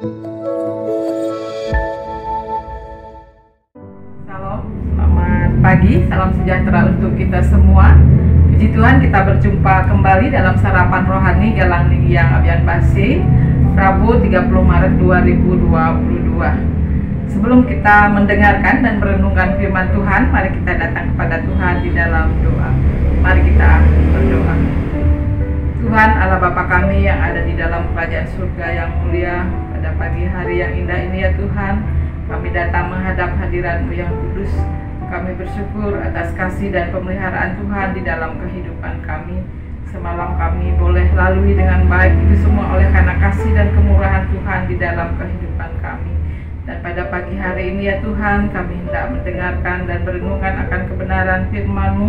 Shalom, selamat pagi, salam sejahtera untuk kita semua. Puji Tuhan, kita berjumpa kembali dalam sarapan rohani Galang Ninggiang Abian Basi, Rabu 30 Maret 2022. Sebelum kita mendengarkan dan merenungkan firman Tuhan, mari kita datang kepada Tuhan di dalam doa. Mari kita berdoa. Tuhan Allah Bapa kami yang ada di dalam kerajaan surga yang mulia, pada pagi hari yang indah ini ya Tuhan, kami datang menghadap hadirat-Mu yang kudus. Kami bersyukur atas kasih dan pemeliharaan Tuhan di dalam kehidupan kami. Semalam kami boleh lalui dengan baik, itu semua oleh karena kasih dan kemurahan Tuhan di dalam kehidupan kami. Dan pada pagi hari ini ya Tuhan, kami hendak mendengarkan dan merenungkan akan kebenaran firman-Mu.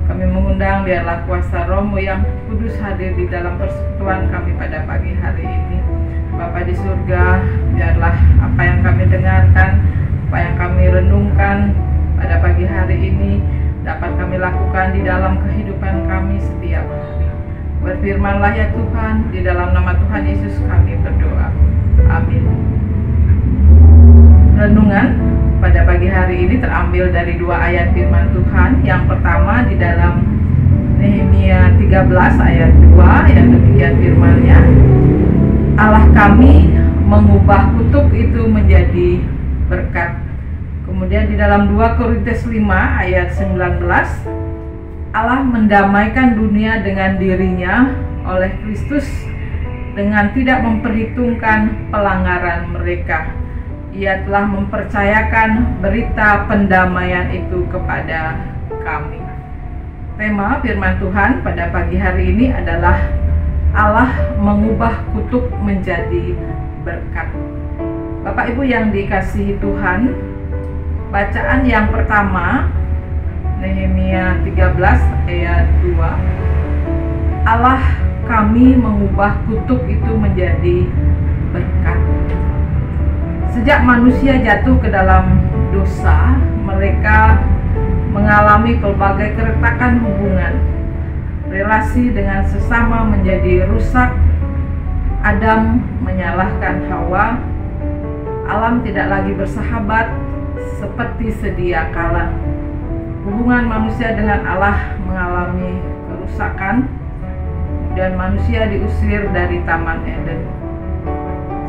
Kami mengundang biarlah kuasa Roh-Mu yang kudus hadir di dalam persekutuan kami pada pagi hari ini. Bapa di surga, biarlah apa yang kami dengarkan, apa yang kami renungkan pada pagi hari ini dapat kami lakukan di dalam kehidupan kami setiap hari. Berfirmanlah ya Tuhan, di dalam nama Tuhan Yesus kami berdoa. Amin. Renungan pada pagi hari ini terambil dari dua ayat firman Tuhan. Yang pertama di dalam Nehemia 13 ayat 2 yang demikian firman-Nya. Allah kami mengubah kutuk itu menjadi berkat. Kemudian di dalam 2 Korintus 5 ayat 19, Allah mendamaikan dunia dengan dirinya oleh Kristus dengan tidak memperhitungkan pelanggaran mereka. Ia telah mempercayakan berita pendamaian itu kepada kami. Tema firman Tuhan pada pagi hari ini adalah Allah mengubah kutuk menjadi berkat. Bapak Ibu yang dikasihi Tuhan, bacaan yang pertama Nehemia 13 ayat 2. Allah kami mengubah kutuk itu menjadi berkat. Sejak manusia jatuh ke dalam dosa, mereka mengalami pelbagai keretakan hubungan. Relasi dengan sesama menjadi rusak. Adam menyalahkan Hawa. Alam tidak lagi bersahabat seperti sedia kala. Hubungan manusia dengan Allah mengalami kerusakan, dan manusia diusir dari Taman Eden.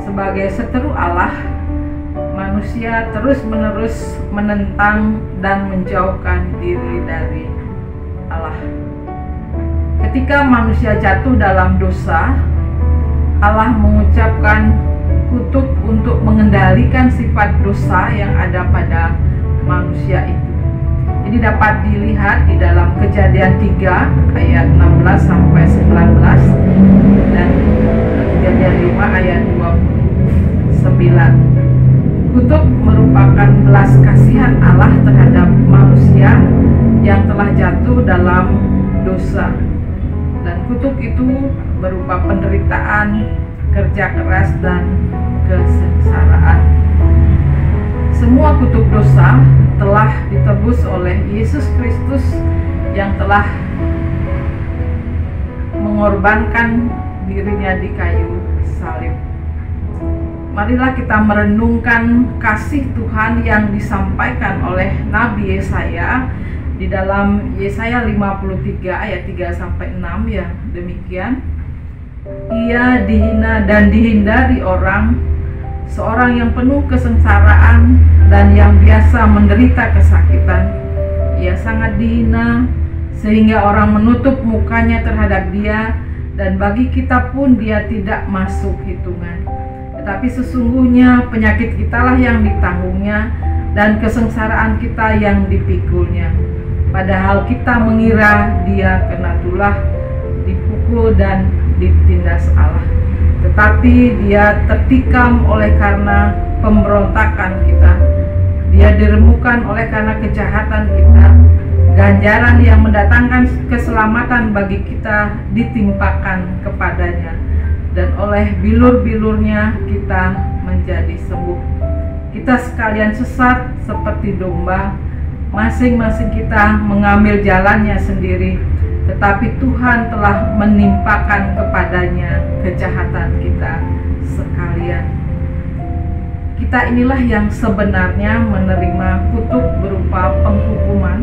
Sebagai seteru Allah, manusia terus-menerus menentang dan menjauhkan diri dari Allah. Ketika manusia jatuh dalam dosa, Allah mengucapkan kutuk untuk mengendalikan sifat dosa yang ada pada manusia itu. Ini dapat dilihat di dalam Kejadian 3 ayat 16 sampai 19 dan Kejadian 5 ayat 29. Kutuk merupakan belas kasihan Allah terhadap manusia yang telah jatuh dalam dosa. Dan kutuk itu berupa penderitaan, kerja keras, dan kesengsaraan. Semua kutuk dosa telah ditebus oleh Yesus Kristus yang telah mengorbankan dirinya di kayu salib. Marilah kita merenungkan kasih Tuhan yang disampaikan oleh Nabi Yesaya di dalam Yesaya 53 ayat 3 sampai 6 yang demikian. Ia dihina dan dihindari orang, seorang yang penuh kesengsaraan dan yang biasa menderita kesakitan. Ia sangat dihina sehingga orang menutup mukanya terhadap dia, dan bagi kita pun dia tidak masuk hitungan. Tetapi sesungguhnya penyakit kitalah yang ditanggungnya dan kesengsaraan kita yang dipikulnya. Padahal kita mengira dia kena tulah, dipukul dan ditindas Allah. Tetapi dia tertikam oleh karena pemberontakan kita. Dia diremukkan oleh karena kejahatan kita. Ganjaran yang mendatangkan keselamatan bagi kita ditimpakan kepadanya, dan oleh bilur-bilurnya kita menjadi sembuh. Kita sekalian sesat seperti domba, masing-masing kita mengambil jalannya sendiri, tetapi Tuhan telah menimpakan kepadanya kejahatan kita sekalian. kita inilah yang sebenarnya menerima kutuk berupa penghukuman,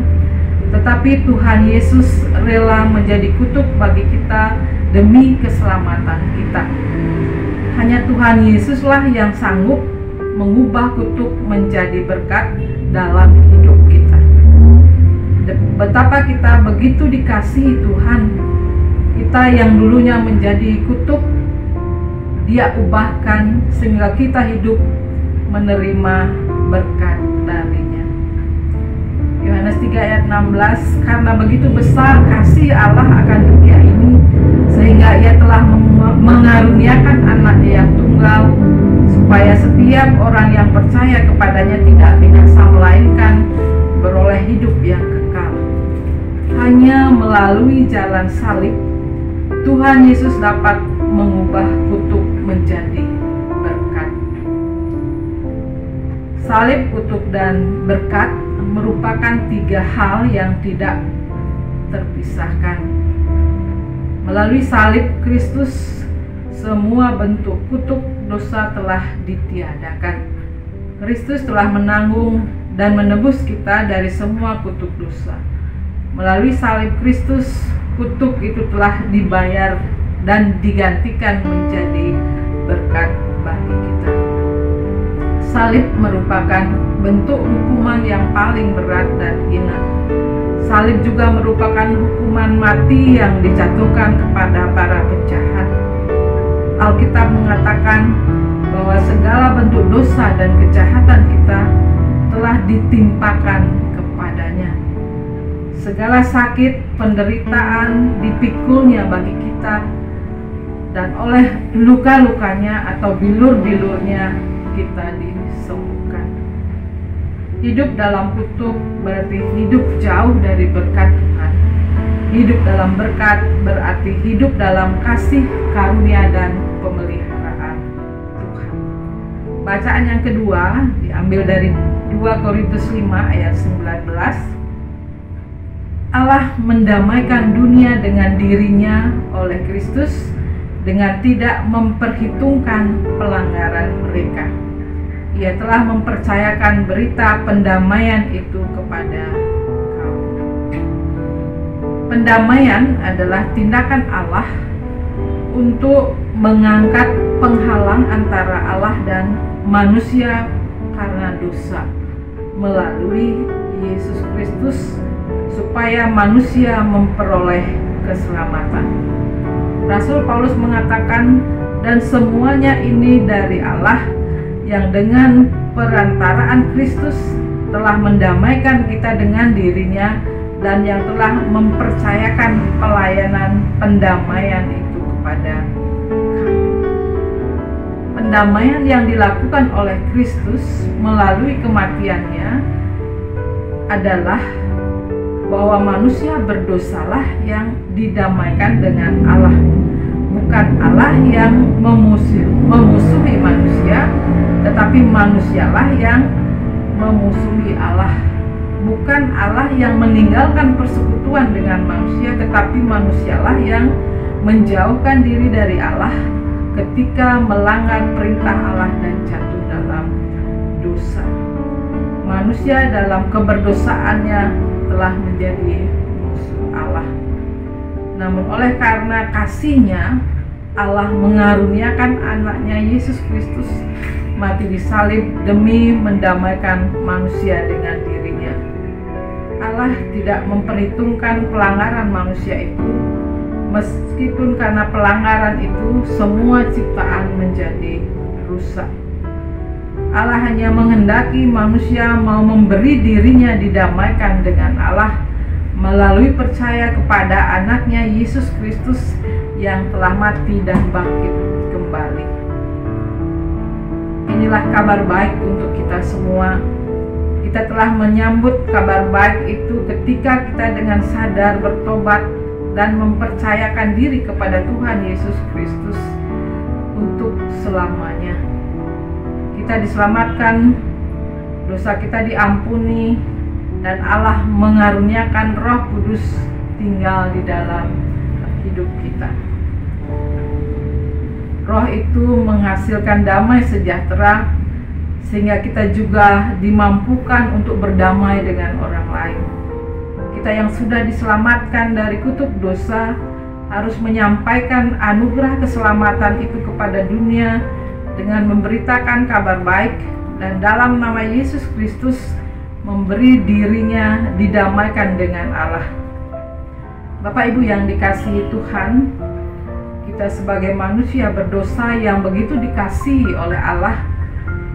tetapi Tuhan Yesus rela menjadi kutuk bagi kita demi keselamatan kita. Hanya Tuhan Yesuslah yang sanggup mengubah kutuk menjadi berkat dalam hidup kita. Betapa kita begitu dikasihi Tuhan. Kita yang dulunya menjadi kutuk, Dia ubahkan sehingga kita hidup menerima berkat darinya. Yohanes 3 ayat 16, karena begitu besar kasih Allah akan dunia ini, sehingga Ia telah mengaruniakan anaknya yang tunggal, supaya setiap orang yang percaya kepadanya tidak binasa melainkan beroleh hidup yang kekal. Hanya melalui jalan salib, Tuhan Yesus dapat mengubah kutuk menjadi berkat. Salib, kutuk, dan berkat merupakan tiga hal yang tidak terpisahkan. Melalui salib Kristus, semua bentuk kutuk dosa telah ditiadakan. Kristus telah menanggung dan menebus kita dari semua kutuk dosa. Melalui salib Kristus, kutuk itu telah dibayar dan digantikan menjadi berkat bagi kita. Salib merupakan bentuk hukuman yang paling berat dan hina. Salib juga merupakan hukuman mati yang dijatuhkan kepada para penjahat. Alkitab mengatakan bahwa segala bentuk dosa dan kejahatan kita telah ditimpakan kepadanya. Segala sakit, penderitaan dipikulnya bagi kita, dan oleh luka-lukanya atau bilur-bilurnya kita disembuhkan. Hidup dalam kutuk berarti hidup jauh dari berkat Tuhan. Hidup dalam berkat berarti hidup dalam kasih, karunia, dan pemeliharaan Tuhan. Bacaan yang kedua diambil dari 2 Korintus 5 ayat 19. Allah mendamaikan dunia dengan dirinya oleh Kristus dengan tidak memperhitungkan pelanggaran mereka. Ia telah mempercayakan berita pendamaian itu kepada kamu. Pendamaian adalah tindakan Allah untuk mengangkat penghalang antara Allah dan manusia karena dosa melalui Yesus Kristus, supaya manusia memperoleh keselamatan. Rasul Paulus mengatakan, dan semuanya ini dari Allah yang dengan perantaraan Kristus telah mendamaikan kita dengan dirinya, dan yang telah mempercayakan pelayanan pendamaian itu kepada kami. Pendamaian yang dilakukan oleh Kristus melalui kematiannya adalah bahwa manusia berdosalah yang didamaikan dengan Allah, bukan Allah yang memusuhi manusia, tetapi manusialah yang memusuhi Allah. Bukan Allah yang meninggalkan persekutuan dengan manusia, tetapi manusialah yang menjauhkan diri dari Allah ketika melanggar perintah Allah dan jatuh dalam dosa. Manusia dalam keberdosaannya telah menjadi musuh Allah. Namun oleh karena kasih-Nya, Allah mengaruniakan anaknya Yesus Kristus mati di salib demi mendamaikan manusia dengan dirinya. Allah tidak memperhitungkan pelanggaran manusia itu, meskipun karena pelanggaran itu semua ciptaan menjadi rusak. Allah hanya menghendaki manusia mau memberi dirinya didamaikan dengan Allah melalui percaya kepada anaknya Yesus Kristus yang telah mati dan bangkit kembali. Inilah kabar baik untuk kita semua. Kita telah menyambut kabar baik itu ketika kita dengan sadar bertobat dan mempercayakan diri kepada Tuhan Yesus Kristus untuk selamanya. Kita diselamatkan, dosa kita diampuni, dan Allah mengaruniakan Roh Kudus tinggal di dalam hidup kita. Roh itu menghasilkan damai sejahtera sehingga kita juga dimampukan untuk berdamai dengan orang lain. Kita yang sudah diselamatkan dari kutuk dosa harus menyampaikan anugerah keselamatan itu kepada dunia dengan memberitakan kabar baik dan dalam nama Yesus Kristus memberi dirinya didamaikan dengan Allah. Bapak Ibu yang dikasihi Tuhan, kita sebagai manusia berdosa yang begitu dikasihi oleh Allah,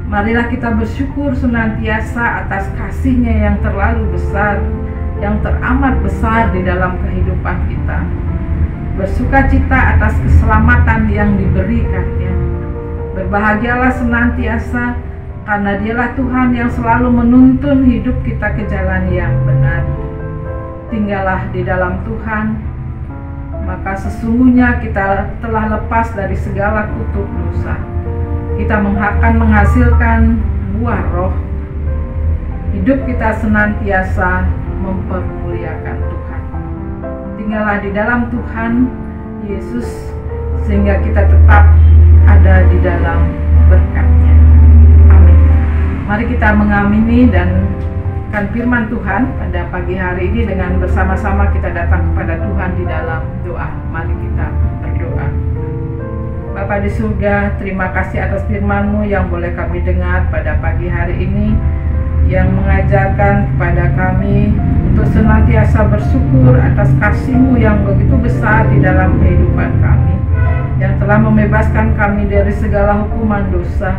marilah kita bersyukur senantiasa atas kasih-Nya yang terlalu besar, yang teramat besar di dalam kehidupan kita. Bersukacita atas keselamatan yang diberikan-Nya. Berbahagialah senantiasa karena Dialah Tuhan yang selalu menuntun hidup kita ke jalan yang benar. Tinggallah di dalam Tuhan, maka sesungguhnya kita telah lepas dari segala kutuk dosa. Kita akan menghasilkan buah roh. Hidup kita senantiasa mempermuliakan Tuhan. Tinggallah di dalam Tuhan Yesus sehingga kita tetap ada di dalam berkat-Nya. Amin. Mari kita mengamini dan kan firman Tuhan pada pagi hari ini dengan bersama-sama kita datang kepada Tuhan di dalam doa. Mari kita berdoa. Bapa di surga, terima kasih atas firman-Mu yang boleh kami dengar pada pagi hari ini, yang mengajarkan kepada kami untuk senantiasa bersyukur atas kasih-Mu yang begitu besar di dalam kehidupan kami, yang telah membebaskan kami dari segala hukuman dosa.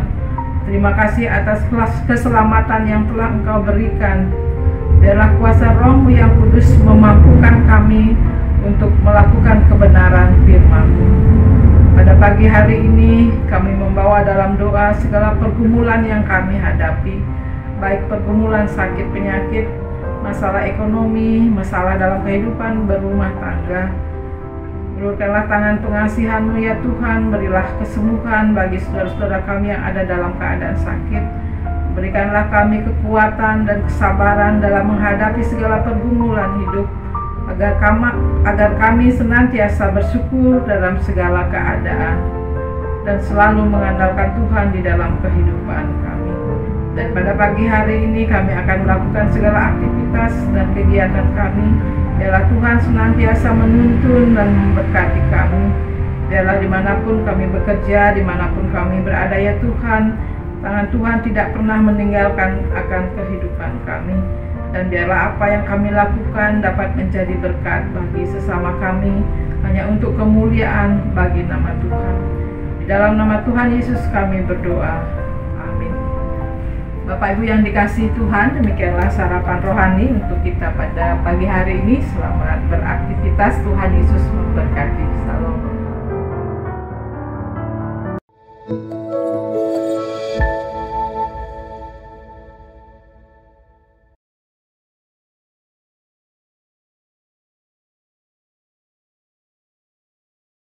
Terima kasih atas keselamatan yang telah Engkau berikan. Biarlah kuasa Roh-Mu yang kudus memampukan kami untuk melakukan kebenaran firman-Mu. Pada pagi hari ini kami membawa dalam doa segala pergumulan yang kami hadapi, baik pergumulan sakit penyakit, masalah ekonomi, masalah dalam kehidupan berumah tangga. Ulurkanlah tangan pengasihan-Mu ya Tuhan, berilah kesembuhan bagi saudara-saudara kami yang ada dalam keadaan sakit. Berikanlah kami kekuatan dan kesabaran dalam menghadapi segala pergumulan hidup, agar kami senantiasa bersyukur dalam segala keadaan dan selalu mengandalkan Tuhan di dalam kehidupan kami. Dan pada pagi hari ini kami akan melakukan segala aktivitas dan kegiatan kami. Biarlah Tuhan senantiasa menuntun dan memberkati kami. Biarlah dimanapun kami bekerja, dimanapun kami berada ya Tuhan, tangan Tuhan tidak pernah meninggalkan akan kehidupan kami. Dan biarlah apa yang kami lakukan dapat menjadi berkat bagi sesama kami, hanya untuk kemuliaan bagi nama Tuhan. Di dalam nama Tuhan Yesus kami berdoa. Amin. Bapak Ibu yang dikasihi Tuhan, demikianlah sarapan rohani untuk kita pada pagi hari ini. Selamat beraktivitas, Tuhan Yesus memberkati.